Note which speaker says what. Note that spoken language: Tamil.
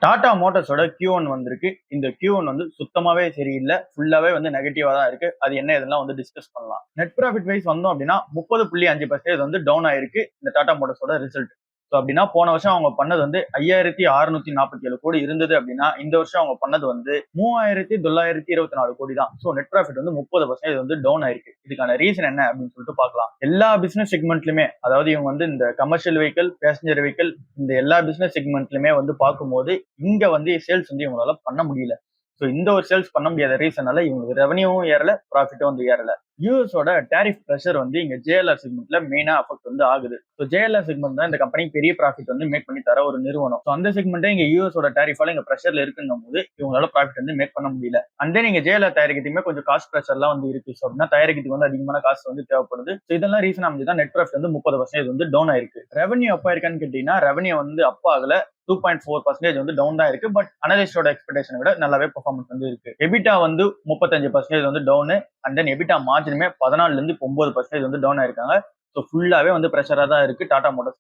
Speaker 1: டாடா மோட்டார்ஸோட Q1 வந்திருக்கு. இந்த Q1 வந்து சுத்தமாவே சரியில்ல. ஃபுல்லாவே வந்து நெகட்டிவா தான் இருக்கு. அது என்ன இதெல்லாம் வந்து டிஸ்கஸ் பண்ணலாம். நெட் ப்ராஃபிட் வைஸ் வந்தோம் அப்படின்னா 30.5% வந்து டவுன் ஆயிருக்கு இந்த டாடா மோட்டார்ஸோட ரிசல்ட். ஸோ அப்படின்னா போன வருஷம் அவங்க பண்ணது வந்து 5,647 கோடி இருந்தது அப்படின்னா இந்த வருஷம் அவங்க பண்ணது வந்து 3,924 கோடி தான். ஸோ நெட் ப்ராஃபிட் வந்து 30% வந்து டவுன் ஆயிருக்கு. இதுக்கான ரீசன் என்ன அப்படின்னு சொல்லிட்டு பார்க்கலாம். எல்லா பிசினஸ் செக்மெண்ட்லயுமே, அதாவது இவங்க வந்து இந்த கமர்ஷியல் வெஹிக்கிள், பேசஞ்சர் வெஹிக்கிள், இந்த எல்லா பிசினஸ் செக்மெண்ட்லயுமே வந்து பார்க்கும்போது இங்க வந்து சேல்ஸ் வந்து இவங்களால பண்ண முடியல. ஸோ இந்த ஒரு சேல்ஸ் பண்ண முடியாத ரீசனால இவங்களுக்கு ரெவன்யூவும் ஏறல, ப்ராஃபிட்டும் வந்து ஏறல. யூஎஸோட டேரிஃப் ப்ரெஷர் வந்து இங்க ஜேஎல்ஆர் செக்மெண்ட்ல மெயினா அஃபெக்ட் வந்து ஆகுது. ஸோ ஜேஎல்ஆர் செக்மெண்ட் தான் இந்த கம்பெனி பெரிய ப்ராஃபிட் வந்து மேக் பண்ணி தர ஒரு நிறுவனம். ஸோ அந்த செக்மெண்ட்டே இங்க யூஎஸோட டேரிஃபால இங்க ப்ரெஷர்ல இருக்குங்கும் போது இவங்களால ப்ராஃபிட் வந்து மேக் பண்ண முடியல. அண்ட் தென் இங்க ஜேஎல்ஆர் தயாரிக்கிறதுமே கொஞ்சம் காஸ்ட் ப்ரெஷர்லாம் வந்து இருக்கு. ஸோ அப்படின்னா தயாரிக்கிறதுக்கு வந்து அதிகமான காசு வந்து தேவைப்படுது. ஸோ இதெல்லாம் ரீசன் அமைஞ்சுதான் நெட் ப்ராஃபிட் வந்து 30% வந்து டவுன் ஆயிருக்கு. ரெவன்யூ அப்பா இருக்கான்னு கேட்டீங்கன்னா ரெவன்யூ வந்து அப்பா ஆகல. 2.4% வந்து டவுன் தான் இருக்கு. பட் அனலிஸ்டோட எக்ஸ்பெக்டேஷனை விட நல்லாவே பெர்ஃபார்மன்ஸ் வந்து இருக்கு. எபிட்டா வந்து 35% வந்து டவுன். அண்ட் தென் எபிட்டா மார்ஜினுமே 14ல இருந்து 9% வந்து டவுன் ஆயிருக்காங்க. ஸோ ஃபுல்லாவே வந்து ப்ரெஷரா தான் இருக்கு டாடா மோட்டார்ஸ்